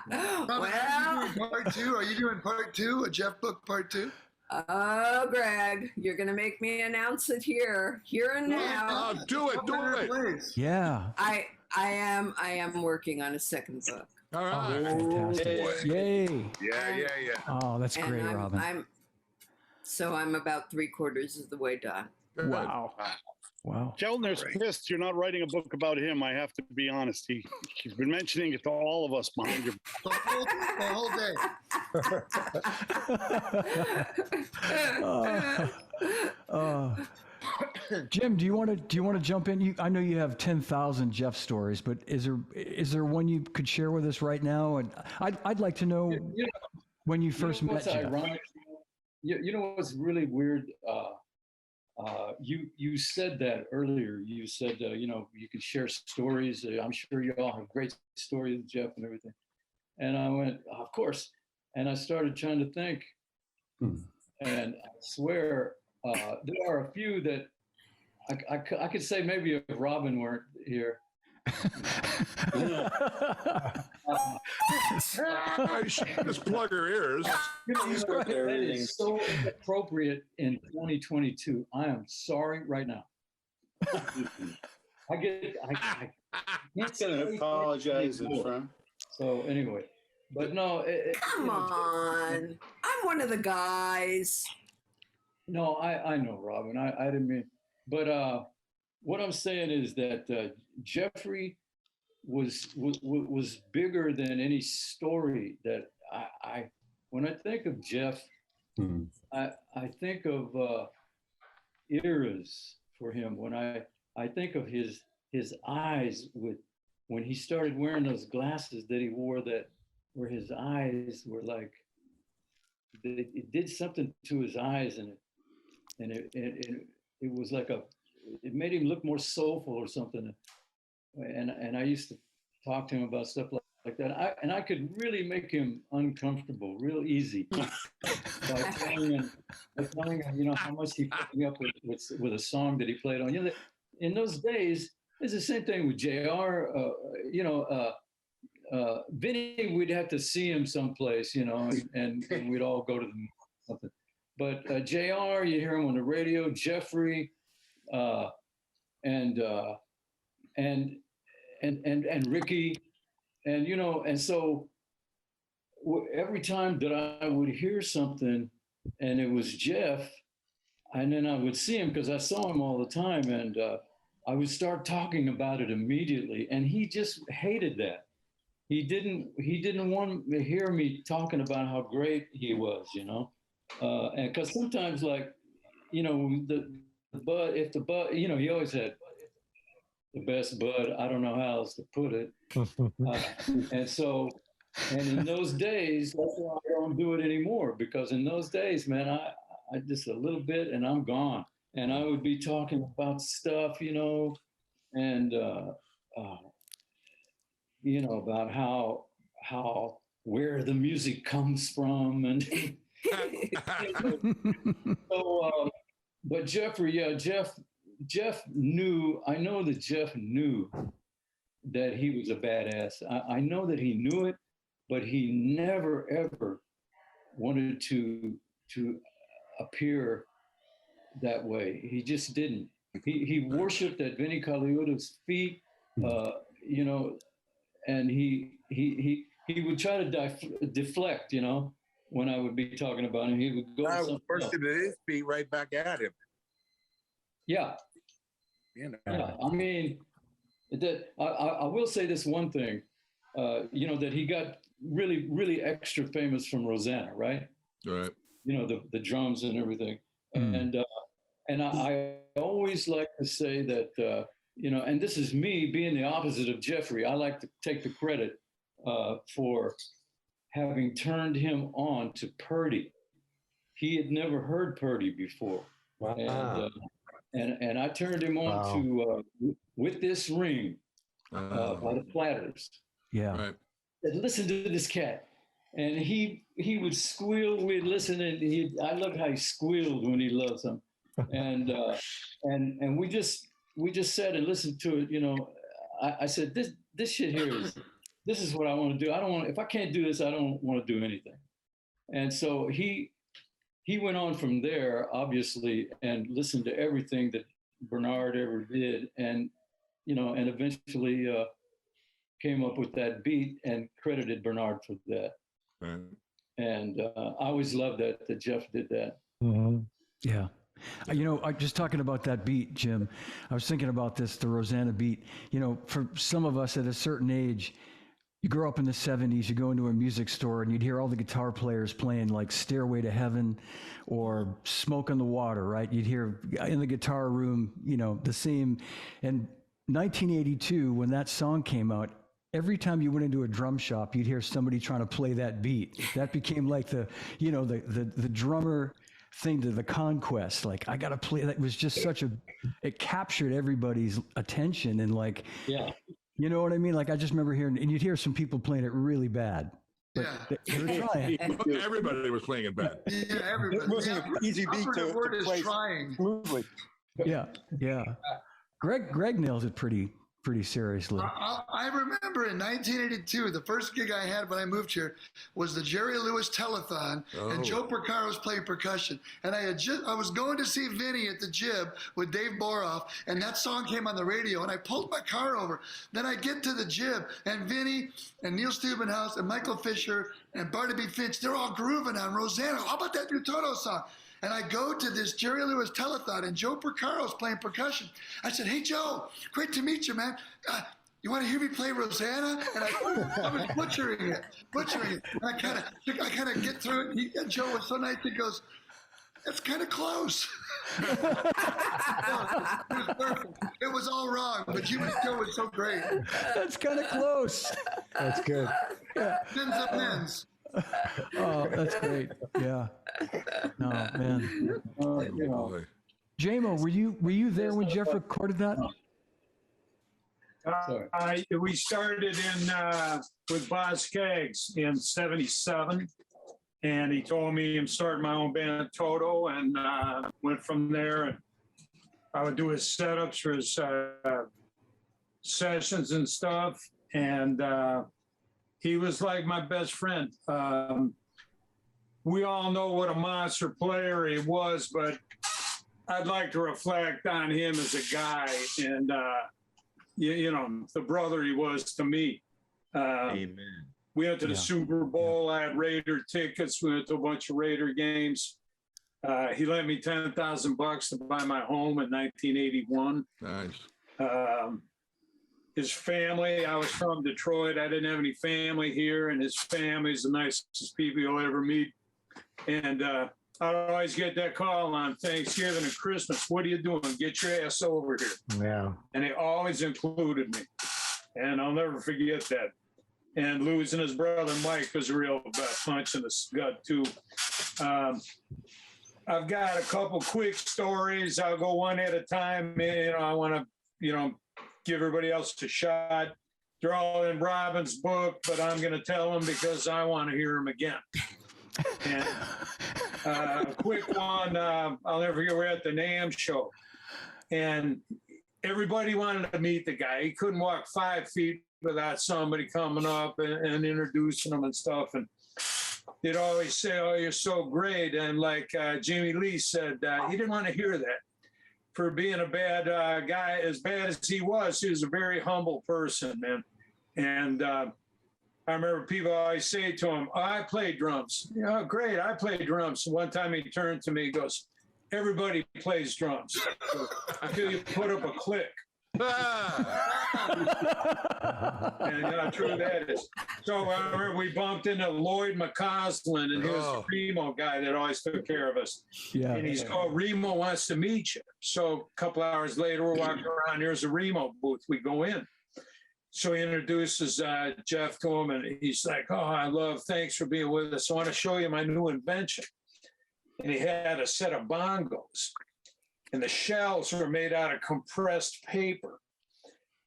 Well, part two. Are you doing part two? A Jeff book part two? Oh, Gregg, you're going to make me announce it here and now. Do it. Yeah. I am working on a second book. All right. Fantastic. Yay. Yeah. Oh, that's great, Robyn. I'm about 3/4 of the way done. Wow. Keltner's pissed you're not writing a book about him. I have to be honest. He's been mentioning it to all of us behind your the whole day. Jim, do you want to jump in? I know you have 10,000 Jeff stories, but is there one you could share with us right now? And I'd like to know when you first met Jeff. Ironic? You know what's really weird? You said that earlier. You said, you can share stories. I'm sure you all have great stories, Jeff, and everything. And I went, of course. And I started trying to think. And I swear, there are a few that I could say maybe if Robyn weren't here. Just plug her ears. That is so appropriate in 2022. I am sorry right now. I can't apologize in front. So anyway, but no. Come on, I'm one of the guys. No, I know, Robyn. I didn't mean, but what I'm saying is that Jeffrey was bigger than any story that I when I think of Jeff, I think of eras for him. When I think of his eyes when he started wearing those glasses that he wore, that where his eyes were like, it did something to his eyes, and it was like it made him look more soulful or something. And I used to talk to him about stuff like that. I could really make him uncomfortable real easy by telling him, how much he put me up with a song that he played on. In those days, it's the same thing with JR. Vinnie, we'd have to see him someplace, and we'd all go to something. But JR, you hear him on the radio. Jeffrey, and Ricky, and so every time that I would hear something and it was Jeff, and then I would see him because I saw him all the time, and I would start talking about it immediately, and he just hated that. He didn't want to hear me talking about how great he was, and because sometimes, like, the bud, if the bud, he always had the best bud. I don't know how else to put it. And in those days, that's why I don't do it anymore, because in those days, man, I just a little bit and I'm gone. And I would be talking about stuff, and about how where the music comes from, and so. But Jeffrey, Jeff knew. I know that Jeff knew that he was a badass. I know that he knew it, but he never ever wanted to appear that way. He just didn't. He worshipped at Vinnie Colaiuta's feet, and he would try to deflect, when I would be talking about him. He would go. I worshipped at his feet right back at him. Yeah. Yeah. I mean, that I will say this one thing, that he got really, really extra famous from Rosanna, right? Right. The drums and everything. And I always like to say that, and this is me being the opposite of Jeffrey. I like to take the credit for having turned him on to Purdy. He had never heard Purdy before. Wow. And I turned him on to With This Ring by the Platters. Yeah. Right. And listen to this cat. And he would squeal. We'd listen, and I loved how he squealed when he loved something. And we just sat and listened to it. I said, this shit here this is what I want to do. I don't want, if I can't do this, I don't want to do anything. And so he went on from there, obviously, and listened to everything that Bernard ever did, and and eventually came up with that beat and credited Bernard for that. Right. And I always loved that Jeff did that. Mm-hmm. Yeah. I just talking about that beat, Jim. I was thinking about this, the Rosanna beat. For some of us at a certain age, you grow up in the 70s, you go into a music store and you'd hear all the guitar players playing like Stairway to Heaven or Smoke on the Water, right? You'd hear in the guitar room, the same. And 1982, when that song came out, every time you went into a drum shop, you'd hear somebody trying to play that beat. That became like the drummer thing to the conquest. Like, I got to play. That was just it captured everybody's attention and like, yeah. You know what I mean? Like, I just remember hearing, and you'd hear some people playing it really bad. But Yeah. they were trying. Everybody was playing it bad. Yeah, everybody. It wasn't an easy beat Operative word to is play trying. smoothly. Yeah. Greg nails it pretty seriously. I remember in 1982, the first gig I had when I moved here was the Jerry Lewis Telethon, and Joe Porcaro was playing percussion. And I was going to see Vinnie at the Jib with Dave Boroff, and that song came on the radio, and I pulled my car over. Then I get to the Jib, and Vinnie and Neil Steubenhaus and Michael Fisher and Barnaby Finch, they're all grooving on Rosanna. How about that new Toto song? And I go to this Jerry Lewis telethon, and Joe Porcaro's playing percussion. I said, "Hey, Joe, great to meet you, man. You want to hear me play Rosanna?" And I was butchering it. And I kind of get through it. And Joe was so nice. He goes, "That's kind of close." It was perfect. It was all wrong, but you and Joe was so great. That's kind of close. That's good. Pins of pins. Oh, that's great. Yeah. No, man. JMO, were you there when Jeff recorded that? We started with Boz Skaggs in '77, and he told me I'm starting my own band, Toto, and went from there. And I would do his setups for his sessions and stuff, and he was like my best friend. We all know what a monster player he was, but I'd like to reflect on him as a guy and, the brother he was to me. Amen. We went to the Super Bowl. I had Raider tickets. We went to a bunch of Raider games. He lent me $10,000 to buy my home in 1981. Nice. His family, I was from Detroit. I didn't have any family here, and his family's the nicest people you'll ever meet. And I'd always get that call on Thanksgiving and Christmas. "What are you doing? Get your ass over here." Yeah. And he always included me. And I'll never forget that. And losing his brother Mike was a real punch in the gut, too. I've got a couple quick stories. I'll go one at a time. I want to, give everybody else a shot. They're all in Robyn's book, but I'm going to tell them because I want to hear them again. And a quick one, I'll never forget, we're at the NAMM show, and everybody wanted to meet the guy. He couldn't walk 5 feet without somebody coming up and introducing him and stuff. And they'd always say, "Oh, you're so great." And like Jimmy Lee said, he didn't want to hear that. For being a bad guy, as bad as he was a very humble person, man. And I remember people always say to him, "Oh, I play drums." "Oh, great, I play drums." One time he turned to me, he goes, "Everybody plays drums until you put up a click." And how true that is. So I remember we bumped into Lloyd McCausland, and he was the Remo guy that always took care of us. Yeah. And he's, "Oh, Remo wants to meet you." So a couple hours later, we're walking around, there's a Remo booth. We go in. So he introduces Jeff to him, and he's like, "Oh, thanks for being with us. I want to show you my new invention." And he had a set of bongos, and the shells were made out of compressed paper.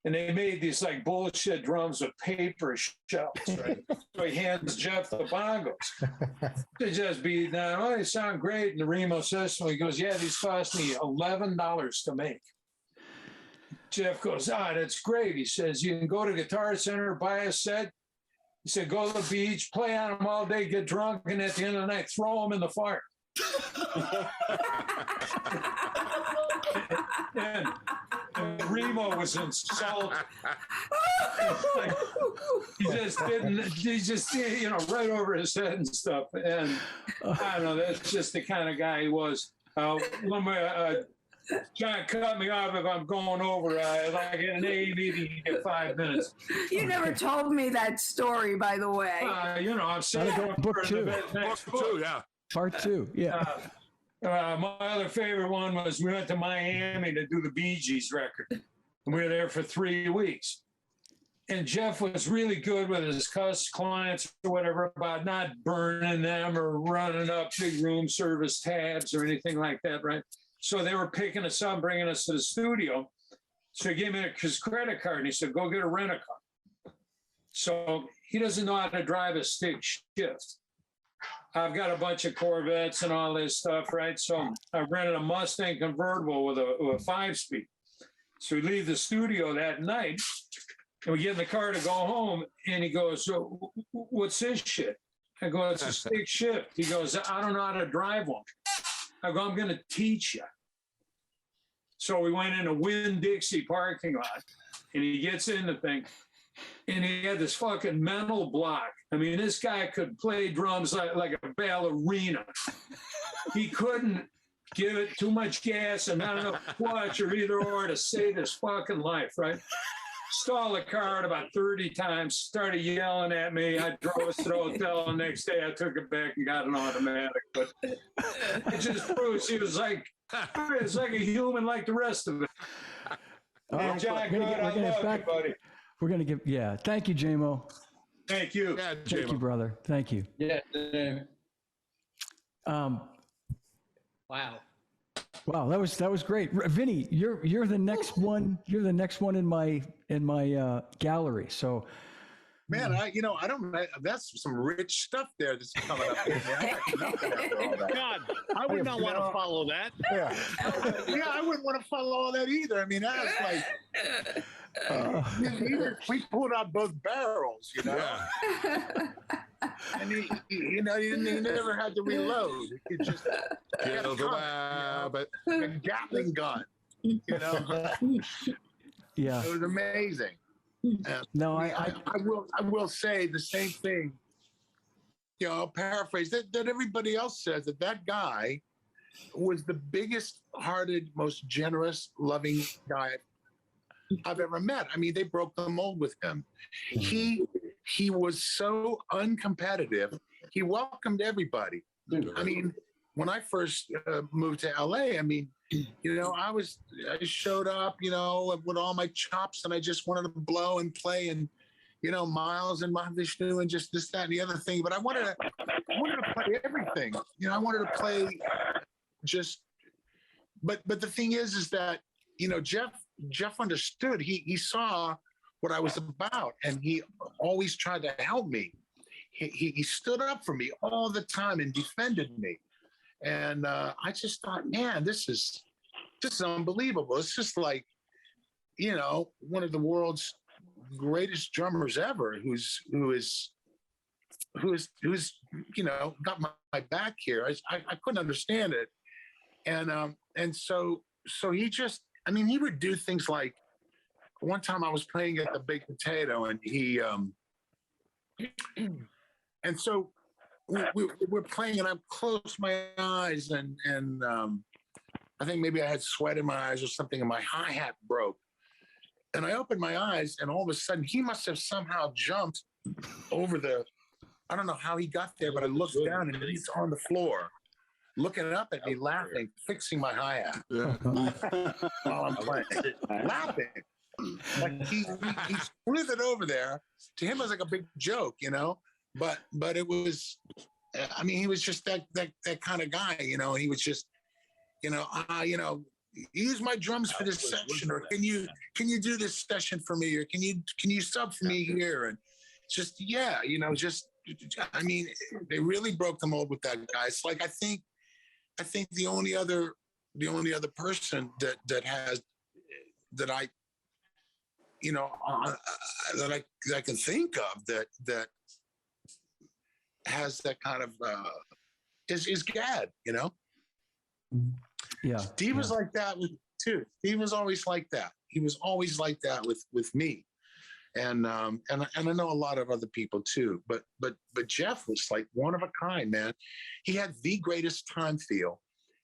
And they made these like bullshit drums with paper shells, right? So he hands Jeff the bongos. They just be, "Oh, they sound great." And the Remo says to him, he goes, "Yeah, these cost me $11 to make." Jeff goes, "That's great." He says, "You can go to Guitar Center, buy a set, He said, go to the beach, play on them all day, get drunk, and at the end of the night, throw them in the fire. and Remo was insulted. Like, he just, you know, right over his head and stuff. And I don't know, that's just the kind of guy he was. John, cut me off if I'm going over. Like an A meeting in 5 minutes. You never told me that story, by the way. You know, I'm saying book two. Next Book two, yeah. Part 2, yeah. My other favorite one was we went to Miami to do the Bee Gees record. And we were there for 3 weeks. And Jeff was really good with his clients or whatever about not burning them or running up big room service tabs or anything like that, right? So they were picking us up, bringing us to the studio. So he gave me his credit card and he said, go get a rent-a-car. So he doesn't know how to drive a stick shift. I've got a bunch of Corvettes and all this stuff, right? So I rented a Mustang convertible with a 5-speed. So we leave the studio that night and we get in the car to go home. And he goes, so what's this shit? I go, it's a stick shift. He goes, I don't know how to drive one. I go, I'm going to teach you. So we went in a Winn-Dixie parking lot and he gets in the thing and he had this fucking mental block. I mean, this guy could play drums like a ballerina. He couldn't give it too much gas and not enough clutch or either or to save his fucking life, right? Stalled the car about 30 times, started yelling at me. I drove us to the hotel. The next day I took it back and got an automatic. But it just proves he was like, it's like a human like the rest of it. Hey, John, buddy. We're going to give, yeah. Thank you, JMO. Thank you. Yeah, Thank you, brother. Thank you. Yeah. Wow. Wow, that was great. Vinny, you're the next one. You're the next one in my gallery. So, Man, I don't. That's some rich stuff there that's coming up. God, I would not want to follow that. Yeah, I wouldn't want to follow all that either. I mean, that's like we pulled out both barrels, you know. Yeah. And he never had to reload. He just Kill the rabbit. a Gatling gun, you know. yeah. It was amazing. No, I will say the same thing. You know, I'll paraphrase that everybody else says that guy was the biggest hearted, most generous, loving guy I've ever met. I mean, they broke the mold with him. He was so uncompetitive. He welcomed everybody. I mean, when I first moved to LA, I mean, you know, I showed up, you know, with all my chops and I just wanted to blow and play and, you know, Miles and Mahavishnu and just this, that, and the other thing. But I wanted to play everything. You know, I wanted to play just, but the thing is that, you know, Jeff understood. He saw what I was about and he always tried to help me. He stood up for me all the time and defended me. And I just thought, man, this is unbelievable. It's just like, you know, one of the world's greatest drummers ever, who's you know, got my back here. I couldn't understand it, and so he just, I mean, he would do things like, one time I was playing at the Big Potato, and he and so. We're playing and I closed my eyes and I think maybe I had sweat in my eyes or something and my hi-hat broke. And I opened my eyes and all of a sudden he must have somehow jumped over I don't know how he got there, but I looked down and he's on the floor looking up at me, laughing, fixing my hi-hat while I'm playing, laughing. Like he slithered over there. To him, it was like a big joke, you know? But it was, I mean, he was just that kind of guy, you know. He was just, you know, use my drums for this session, or can you do this session for me, or can you sub for me here, and just you know, just I mean, they really broke the mold with that guy. It's like I think the only other person that I can think of that has that kind of is Gad, you know. Yeah. Steve was like that too. Steve was always like that. He was always like that with me, and I know a lot of other people too. But Jeff was like one of a kind, man. He had the greatest time feel,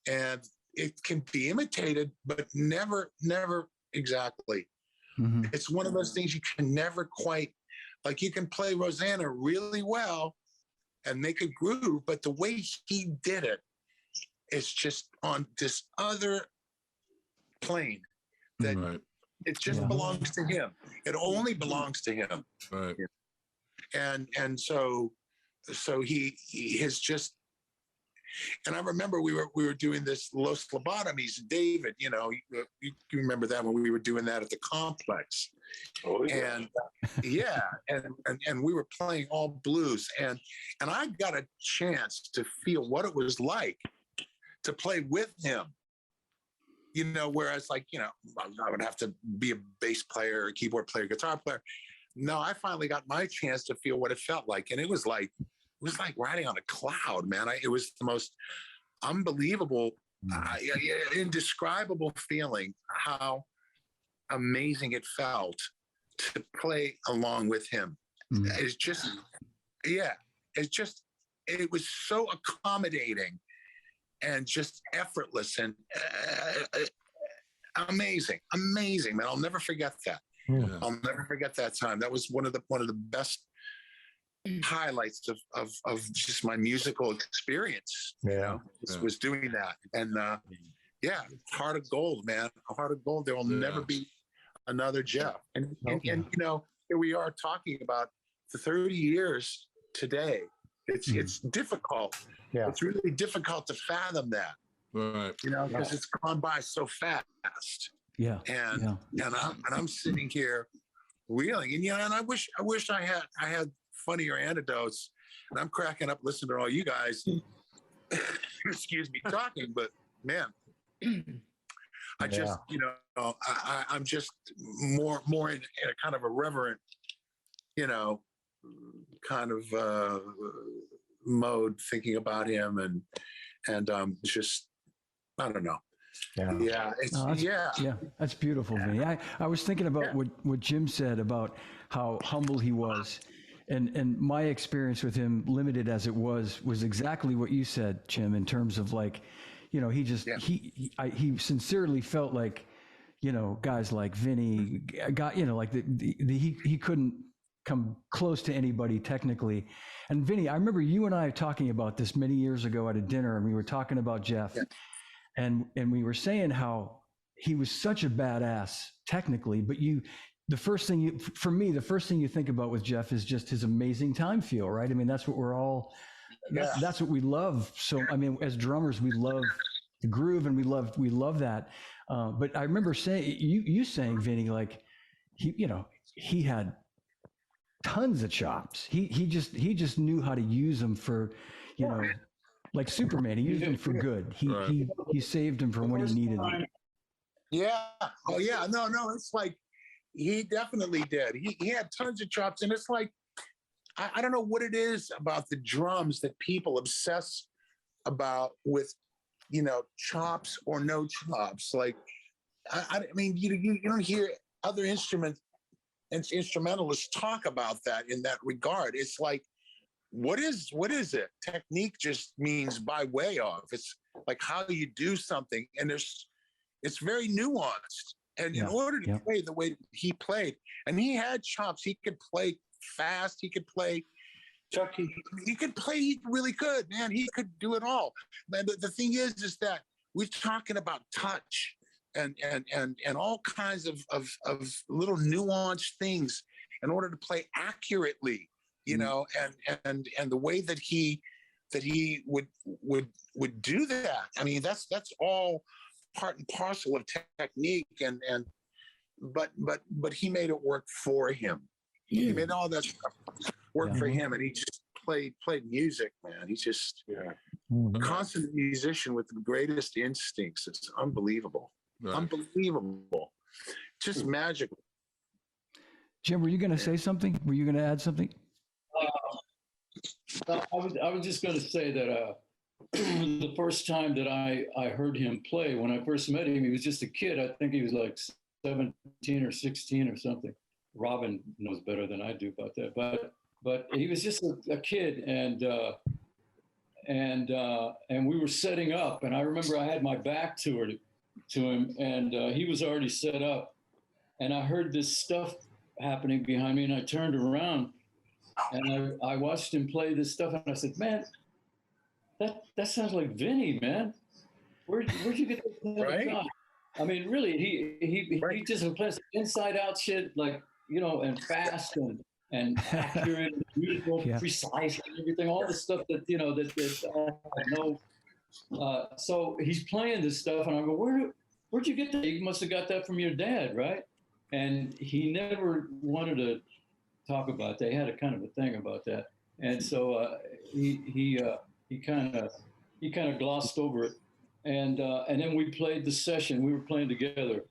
and it can be imitated, but never exactly. Mm-hmm. It's one of those things you can never quite, like you can play Rosanna really well and make a groove, but the way he did it is just on this other plane that it just belongs to him. It only belongs to him. Right. And so he has just, and I remember we were doing this Los Lobotomies, David, you know, you remember that when we were doing that at the complex. Oh, yeah. And and we were playing all blues, and I got a chance to feel what it was like to play with him. You know, whereas like, you know, I would have to be a bass player, a keyboard player, guitar player. No, I finally got my chance to feel what it felt like, and it was like riding on a cloud, man. It was the most unbelievable, indescribable feeling, how amazing it felt to play along with him. It's just, it was so accommodating and just effortless and amazing, man. I'll never forget that. Yeah. I'll never forget that time. That was one of the best highlights of just my musical experience. Was doing that. And Heart of Gold, man. Heart of Gold. There will never be another Jeff. And you know, here we are talking about the 30 years today. It's difficult. Yeah. It's really difficult to fathom that. Right. You know, because it's gone by so fast. Yeah. And I'm sitting here reeling. And and I wish I had funnier anecdotes. And I'm cracking up listening to all you guys. Excuse me, talking, but man, I just, you know, I'm just more in a kind of a reverent, you know, kind of mode, thinking about him and just, I don't know. That's beautiful, Vinny. I was thinking about what Jim said about how humble he was. And my experience with him, limited as it was exactly what you said, Jim, in terms of like, you know, he sincerely felt like, you know, guys like Vinny got, you know, like he couldn't come close to anybody technically. And Vinny, I remember you and I talking about this many years ago at a dinner, and we were talking about Jeff, and we were saying how he was such a badass technically, but the first thing you think about with Jeff is just his amazing time feel, right? I mean, that's what we're all, that's what we love. So, I mean, as drummers, we love the groove and we love that. But I remember saying, you saying, Vinny, like he had tons of chops. He just knew how to use them for, you know, like Superman, he used them for good. He saved them for when he needed them. Yeah. Oh yeah. No, it's like, he definitely did. He had tons of chops, and it's like, I don't know what it is about the drums that people obsess about with, you know, chops or no chops. Like, I mean, you don't hear other instrumentalists talk about that in that regard. It's like, what is it? Technique just means by way of. It's like how you do something, and it's very nuanced. And in order to play the way he played, and he had chops, he could play fast, he could play, he could play really good, man. He could do it all. But the thing is that we're talking about touch and all kinds of little nuanced things in order to play accurately, you know, and the way that he would do that. I mean, that's all part and parcel of technique, but he made it work for him. He made all that stuff work for him, and he just played music, man. He's just a constant musician with the greatest instincts. It's unbelievable. Unbelievable. Just magical. Jim, were you going to say something? Were you going to add something? I was just going to say that the first time that I heard him play, when I first met him, he was just a kid. I think he was like 17 or 16 or something. Robyn knows better than I do about that, but he was just a kid, and we were setting up, and I remember I had my back to him, and he was already set up, and I heard this stuff happening behind me, and I turned around, and I watched him play this stuff, and I said, "Man, that sounds like Vinnie, man. Where'd you get that Right? guy?" I mean, really, he just plays inside out shit, like, you know, and fast and accurate, and beautiful, precise, and everything, all the stuff that, you know, that I know. So he's playing this stuff, and I go, where'd you get that? You must have got that from your dad, right? And he never wanted to talk about that. They had a kind of a thing about that, and so he kind of glossed over it, and then we played the session. We were playing together,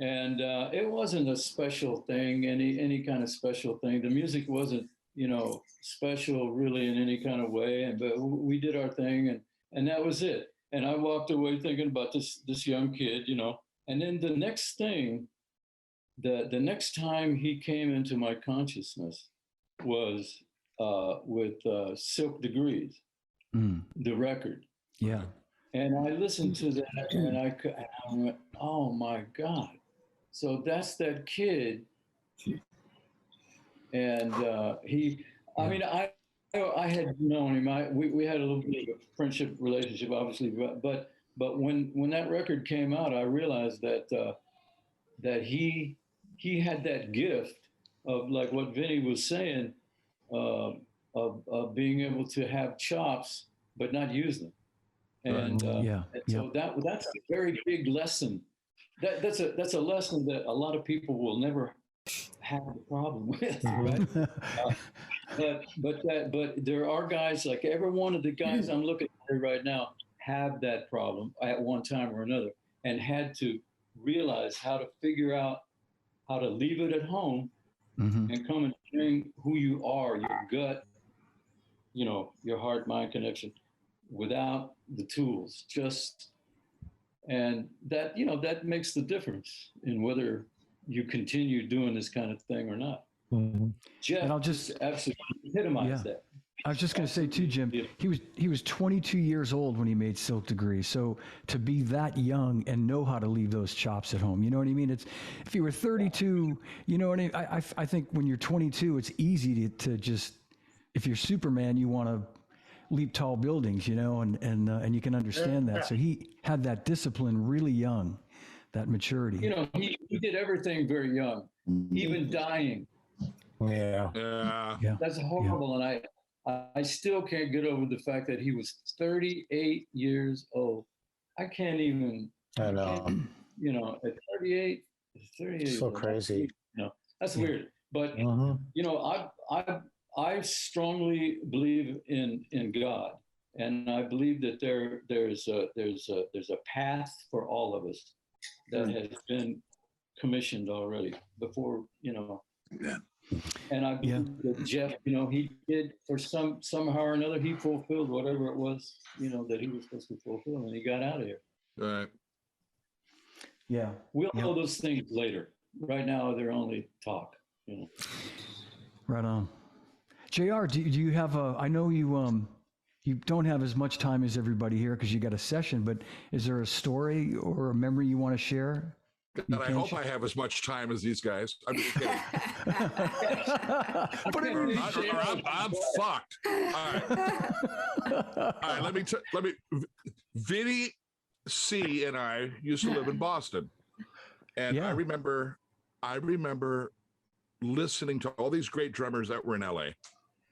and it wasn't a special thing, any kind of special thing. The music wasn't, you know, special really in any kind of way, but we did our thing, and that was it. And I walked away thinking about this young kid, you know. And then the next thing, the next time he came into my consciousness was with Silk Degrees, the record. Yeah. And I listened to that, and I went, oh my God. So that's that kid. And I mean, I had known him. We had a little bit of a friendship relationship, obviously, but when that record came out, I realized that he had that gift of, like what Vinnie was saying, of being able to have chops but not use them. And so that's a very big lesson. That's a lesson that a lot of people will never have a problem with, right? But there are guys, like every one of the guys I'm looking at right now have that problem at one time or another, and had to realize how to figure out how to leave it at home and come and bring who you are, your gut, you know, your heart-mind connection, without the tools. And that, you know, that makes the difference in whether you continue doing this kind of thing or not. Jeff, and I'll just absolutely epitomize that. I was just going to say too, Jim, he was 22 years old when he made Silk Degrees. So to be that young and know how to leave those chops at home, you know what I mean? It's, if you were 32, you know what I mean? I think when you're 22, it's easy to just, if you're Superman, you want to leap tall buildings, you know, and you can understand that. So he had that discipline really young, that maturity. You know, he did everything very young, even dying. Yeah. That's horrible. And I still can't get over the fact that he was 38 years old. I can't even, I know. You know, at 38, So crazy. You know, that's weird. But, you know, I strongly believe in God, and I believe that there's a path for all of us that has been commissioned already before, you know. And I believe that Jeff, you know, he did, for somehow or another, he fulfilled whatever it was, you know, that he was supposed to fulfill, and he got out of here. Right. Yeah. We'll know those things later. Right now, they're only talk, you know. Right on. JR, do you have I know you don't have as much time as everybody here because you got a session, but is there a story or a memory you want to share? And I hope I have as much time as these guys. I'm just kidding. I'm fucked. All right. Let me. Vinnie C and I used to live in Boston, and I remember listening to all these great drummers that were in LA,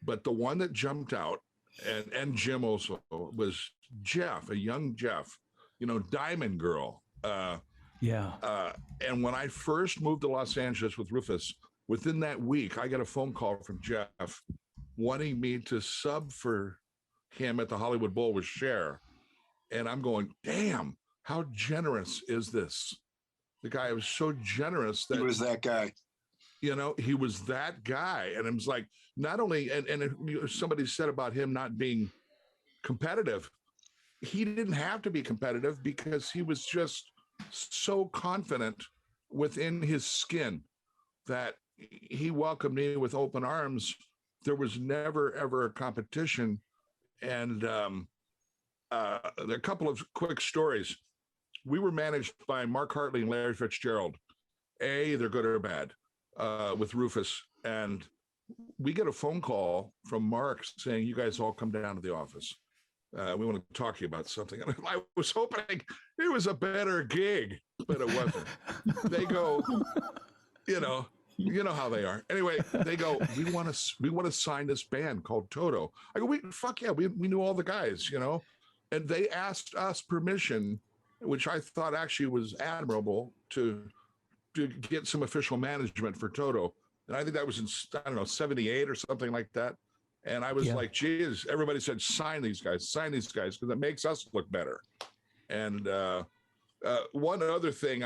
but the one that jumped out, and Jim also, was Jeff, a young Jeff, you know, Diamond Girl. And when I first moved to Los Angeles with Rufus, within that week, I got a phone call from Jeff wanting me to sub for him at the Hollywood Bowl with Cher. And I'm going, damn, how generous is this? The guy was so generous that he was that guy. he was that guy. And it was like, not only, and somebody said about him not being competitive, he didn't have to be competitive because he was just so confident within his skin that he welcomed me with open arms. There was never, ever a competition. And there are a couple of quick stories. We were managed by Mark Hartley and Larry Fitzgerald. They're good or bad, with Rufus. And we get a phone call from Mark saying, you guys all come down to the office. We want to talk to you about something. And I was hoping it was a better gig, but it wasn't. They go, you know how they are. Anyway, they go, we want to sign this band called Toto. I go, fuck yeah, we knew all the guys, and they asked us permission, which I thought actually was admirable, to get some official management for Toto. And I think that was in, 78 or something like that. And I was like, geez, everybody said, sign these guys, because it makes us look better. And one other thing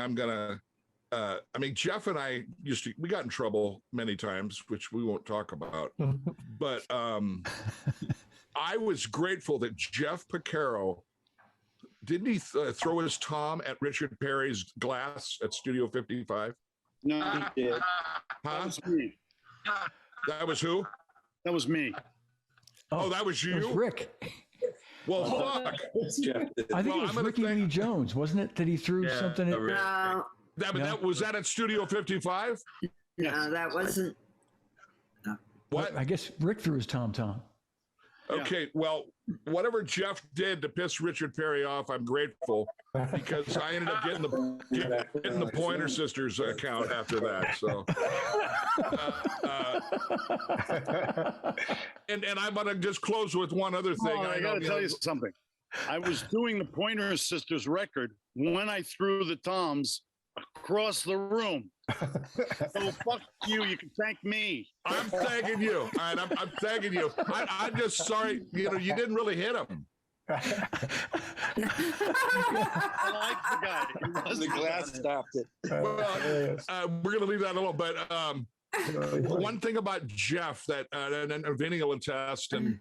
Jeff and I we got in trouble many times, which we won't talk about. But I was grateful that Jeff Porcaro, didn't he throw his tom at Richard Perry's glass at Studio 55? No, he did. That was me. That was who? That was me. Oh, that was you? It was Rick. Well, fuck. I think it was Ricky Lee Jones, wasn't it? That he threw something at? No, Was that at Studio 55? no, that wasn't. What? I guess Rick threw his tom-tom. Okay, well, whatever Jeff did to piss Richard Perry off, I'm grateful, because I ended up getting the Pointer Sisters account after that. So, and I'm gonna just close with one other thing. I gotta tell you something. I was doing the Pointer Sisters record when I threw the toms across the room. So fuck you. You can thank me. I'm thanking you. All right, I'm thanking you. I'm just sorry. You didn't really hit him. I like the guy. The glass stopped it. Well, we're gonna leave that alone. But one thing about Jeff that and Vinnie will attest, and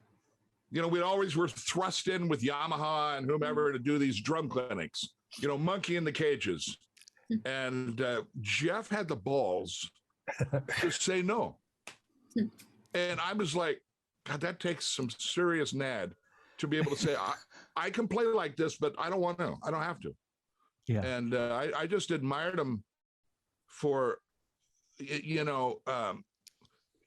we always were thrust in with Yamaha and whomever to do these drum clinics. Monkey in the cages. And Jeff had the balls to say no. And I was like, God, that takes some serious nad to be able to say, I can play like this, but I don't want to. I don't have to. Yeah. And I just admired him for,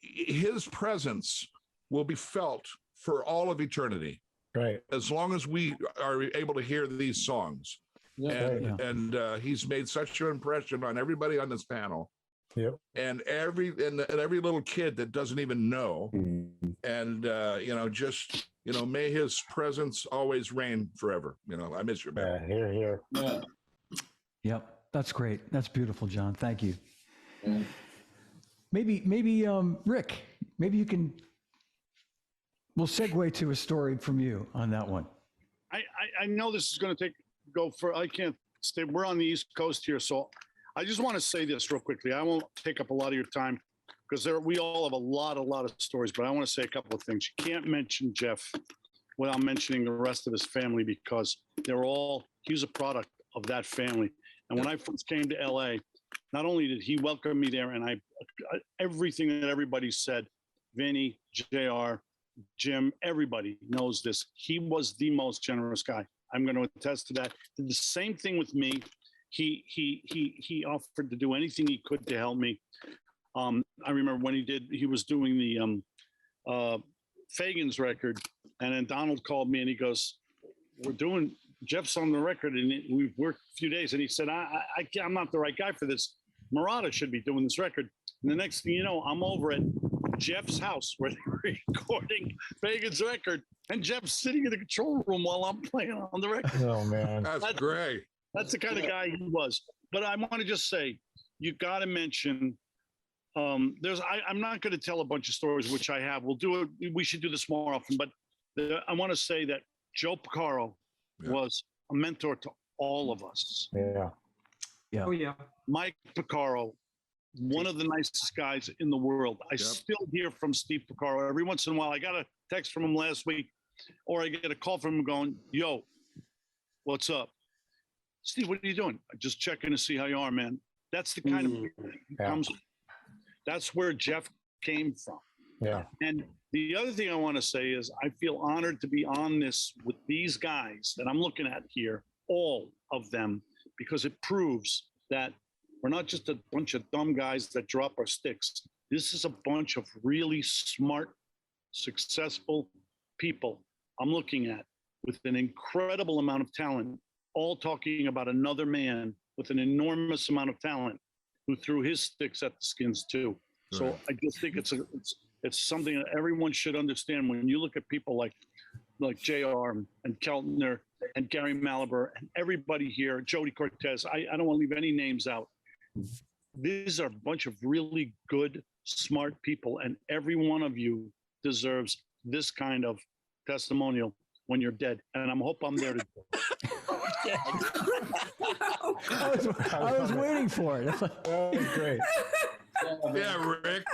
his presence will be felt for all of eternity. Right. As long as we are able to hear these songs. And he's made such an impression on everybody on this panel. Yep. And every little kid that doesn't even know. And may his presence always reign forever. I miss you, man. Here. Yeah. Yep. That's great. That's beautiful, John. Thank you. Maybe Rick, maybe you can, we'll segue to a story from you on that one. I know this is going to I can't stay. We're on the East Coast here. So I just want to say this real quickly. I won't take up a lot of your time because we all have a lot of stories, but I want to say a couple of things. You can't mention Jeff without mentioning the rest of his family, because he was a product of that family. And when I first came to LA, not only did he welcome me there, and everything that everybody said, Vinnie, JR, Jim, everybody knows this. He was the most generous guy. I'm going to attest to that. Did the same thing with me. He offered to do anything he could to help me. I remember when he was doing the Fagan's record, and then Donald called me and he goes, Jeff's on the record and we've worked a few days. And he said, I'm not the right guy for this. Marotta should be doing this record. And the next thing you know, I'm over at Jeff's house where they were recording Fagan's record, and Jeff's sitting in the control room while I'm playing on the record. Oh man, that's great. That's the kind of guy he was. But I want to just say, you got to mention. I'm not going to tell a bunch of stories, which I have. We'll do it. We should do this more often. But I want to say that Joe Porcaro was a mentor to all of us. Yeah. Oh yeah. Mike Porcaro one of the nicest guys in the world. I still hear from Steve Porcaro every once in a while. I got a text from him last week, or I get a call from him going, yo, what's up? Steve, what are you doing? Just checking to see how you are, man. That's the kind of people he comes with. That's where Jeff came from. Yeah. And the other thing I want to say is I feel honored to be on this with these guys that I'm looking at here, all of them, because it proves that we're not just a bunch of dumb guys that drop our sticks. This is a bunch of really smart, successful people I'm looking at with an incredible amount of talent, all talking about another man with an enormous amount of talent who threw his sticks at the Skins too. Right. So I just think it's something that everyone should understand. When you look at people like JR and Keltner and Gary Mallaber and everybody here, Jody Cortez, I don't want to leave any names out. These are a bunch of really good, smart people, and every one of you deserves this kind of testimonial when you're dead. And I hope I'm there to do it. I was waiting for it. That was great. Yeah, Rick.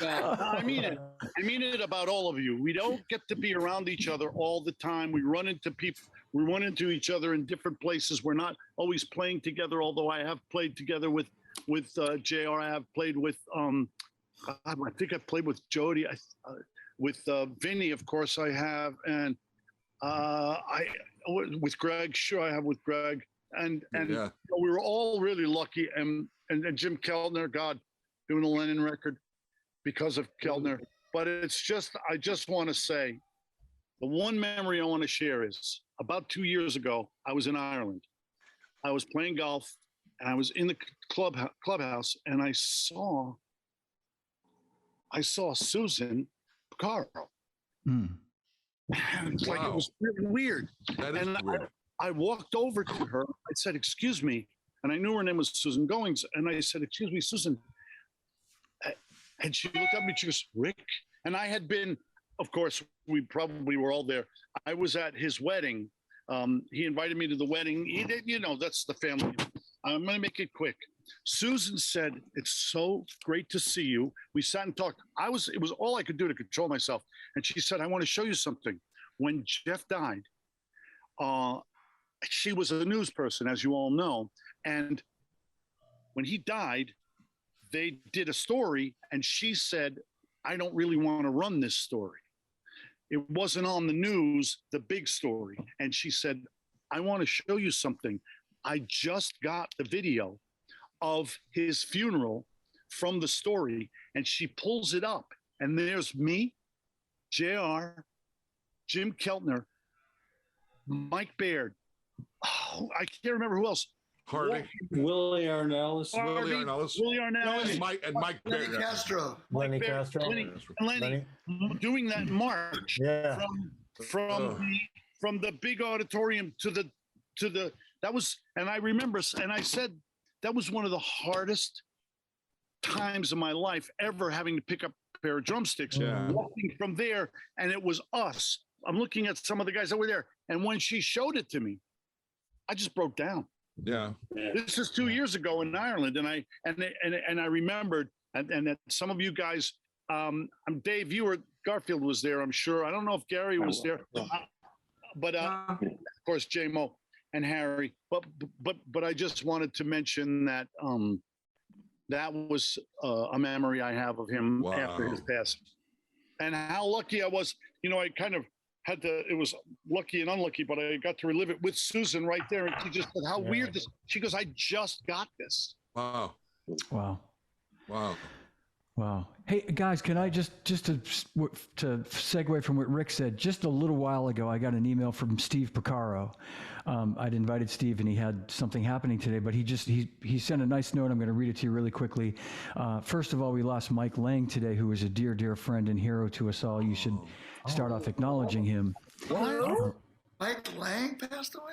I mean it. I mean it about all of you. We don't get to be around each other all the time. We run into people. We run into each other in different places. We're not always playing together, although I have played together with JR. I have played with, I think I've played with Jody, with Vinnie, of course I have. And with Gregg, sure I have with Gregg. And yeah. You know, we were all really lucky. And Jim Keltner, God, doing a Lennon record because of Keltner. But it's just, I just want to say, the one memory I want to share is about 2 years ago, I was in Ireland. I was playing golf and I was in the clubhouse and I saw Susan Porcaro. Mm. And like, it was really weird. That is weird. I walked over to her. I said, "Excuse me." And I knew her name was Susan Goings. And I said, "Excuse me, Susan." And she looked at me, she goes, "Rick?" And I had been, of course, we probably were all there. I was at his wedding. He invited me to the wedding. He did, you know, that's the family. I'm going to make it quick. Susan said, "It's so great to see you." We sat and talked. It was all I could do to control myself. And she said, "I want to show you something." When Jeff died, she was a news person, as you all know. And when he died, they did a story, and she said, "I don't really want to run this story. It wasn't on the news, the big story." And she said, "I want to show you something. I just got the video of his funeral from the story." And she pulls it up, and there's me, JR, Jim Keltner, Mike Baird. Oh, I can't remember who else. Hardy. Willie Arnellis. Willie Arnellis. And Mike Lenny Baird. Castro. Lenny Castro. Lenny doing that march from the big auditorium to the that was, and I remember, and I said that was one of the hardest times of my life ever, having to pick up a pair of drumsticks, walking from there, and it was us. I'm looking at some of the guys that were there, and when she showed it to me, I just broke down. Yeah. This is 2 years ago in Ireland, and I remembered, and that some of you guys, Dave, Garfield was there, I'm sure. I don't know if Gary was there, but of course J-Mo and Harry. But I just wanted to mention that that was a memory I have of him after his passing, and how lucky I was. You know, I kind of had to, it was lucky and unlucky, but I got to relive it with Susan right there. And she just said, "How weird this," she goes, "I just got this." Wow. Wow. Wow. Wow. Hey guys, can I just to segue from what Rick said, just a little while ago, I got an email from Steve Porcaro. I'd invited Steve and he had something happening today, but he sent a nice note. I'm going to read it to you really quickly. First of all, we lost Mike Lang today, who is a dear, dear friend and hero to us all. You should start off acknowledging him. What? Mike Lang passed away?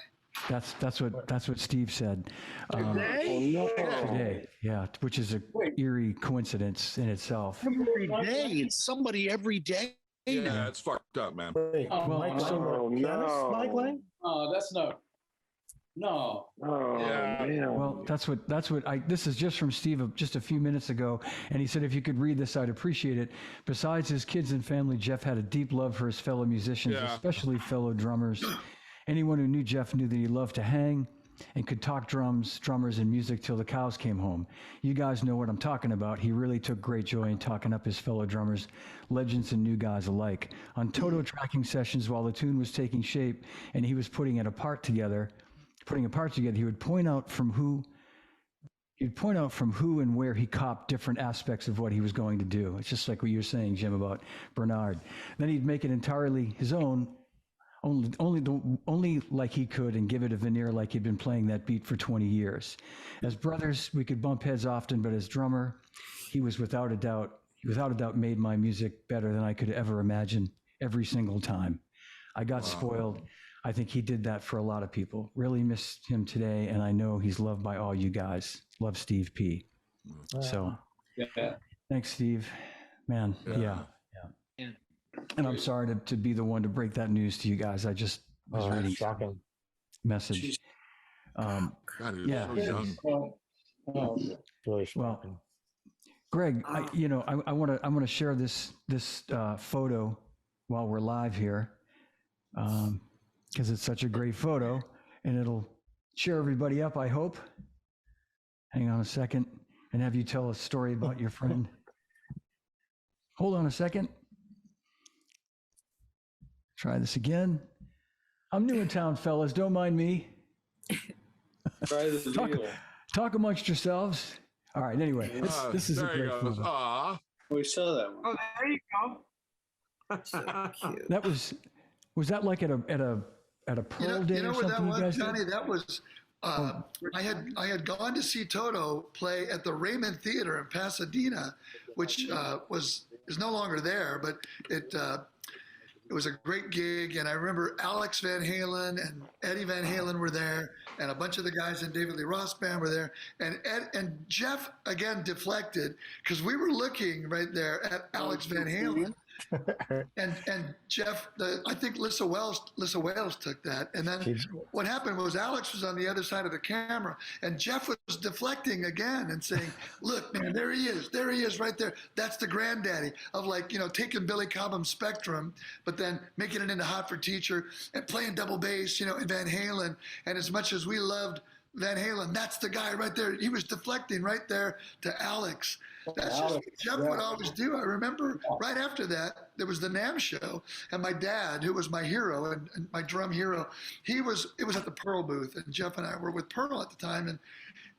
That's what Steve said. Today? Today, yeah, which is a eerie coincidence in itself. Every day, it's somebody every day. Yeah, it's fucked up, man. Wait, Well, Mike Lang? Oh, that's not. No. Oh, Yeah. man. Well, that's what this is just from Steve just a few minutes ago. And he said, if you could read this, I'd appreciate it. Besides his kids and family, Jeff had a deep love for his fellow musicians, Yeah. especially fellow drummers. Anyone who knew Jeff knew that he loved to hang and could talk drummers, and music till the cows came home. You guys know what I'm talking about. He really took great joy in talking up his fellow drummers, legends and new guys alike. On Toto tracking sessions, while the tune was taking shape and he was putting a part together, he would point out from who and where he copped different aspects of what he was going to do. It's just like what you were saying, Jim, about Bernard. Then he'd make it entirely his own, only like he could, and give it a veneer like he'd been playing that beat for 20 years. As brothers, we could bump heads often, but as drummer, he was without a doubt made my music better than I could ever imagine every single time. I got spoiled. I think he did that for a lot of people. Really missed him today, and I know he's loved by all you guys. Love, Steve P. So, thanks, Steve. Man, yeah. And I'm sorry to be the one to break that news to you guys. I just was reading shocking message. God, he was Yeah. so young. really shocking. Greg, I want to share this photo while we're live here, because it's such a great photo, and it'll cheer everybody up, I hope. Hang on a second, and have you tell a story about your friend. Hold on a second. Try this again. I'm new in town, fellas. Don't mind me. Try the deal. Talk amongst yourselves. All right. Anyway, this is a there he great goes. photo. Aw. We saw that one. Oh, there you go. So cute. That was that like at a Pearl Day You know or where that something? You was, guys Johnny? did? That was I had gone to see Toto play at the Raymond Theater in Pasadena, which is no longer there, but it was a great gig. And I remember Alex Van Halen and Eddie Van Halen were there, and a bunch of the guys in David Lee Roth's band were there. And Jeff again deflected because we were looking right there at Alex Van Halen. And Jeff, I think Lissa Wales took that. And then what happened was Alex was on the other side of the camera, and Jeff was deflecting again and saying, "Look, man, there he is right there. That's the granddaddy of, like, taking Billy Cobham's Spectrum, but then making it into Hot for Teacher and playing double bass, in Van Halen. And as much as we loved Van Halen, that's the guy right there. He was deflecting right there to Alex." That's just what Jeff would always do. I remember right after that, there was the NAMM show, and my dad, who was my hero and my drum hero, it was at the Pearl booth, and Jeff and I were with Pearl at the time,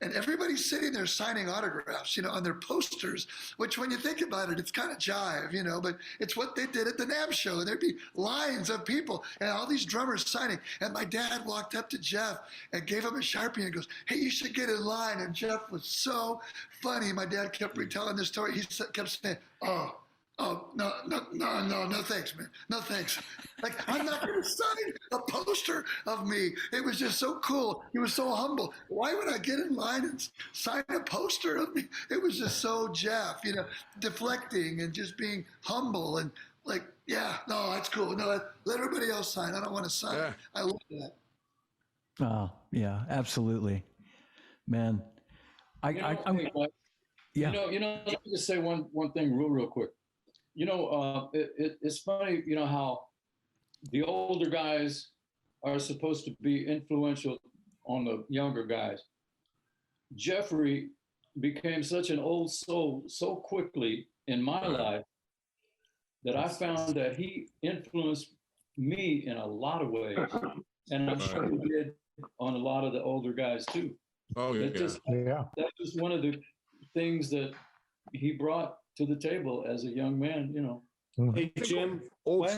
and everybody's sitting there signing autographs, on their posters, which when you think about it, it's kind of jive, but it's what they did at the NAMM show. And there'd be lines of people and all these drummers signing. And my dad walked up to Jeff and gave him a Sharpie and goes, "Hey, you should get in line." And Jeff was so funny. My dad kept retelling this story. He kept saying, Oh, no, thanks, man. No, thanks. Like, I'm not going to sign a poster of me. It was just so cool. He was so humble. Why would I get in line and sign a poster of me? It was just so Jeff, deflecting and just being humble and like, yeah, no, that's cool. No, let everybody else sign. I don't want to sign. Yeah. I love that. Oh, yeah, absolutely. Man, I'm yeah. Let me just say one thing real quick. It's funny, how the older guys are supposed to be influential on the younger guys. Jeffrey became such an old soul so quickly in my life that I found that he influenced me in a lot of ways. And I'm sure he did on a lot of the older guys too. Oh, yeah. That's just one of the things that he brought to the table as a young man, Hey, Jim. Old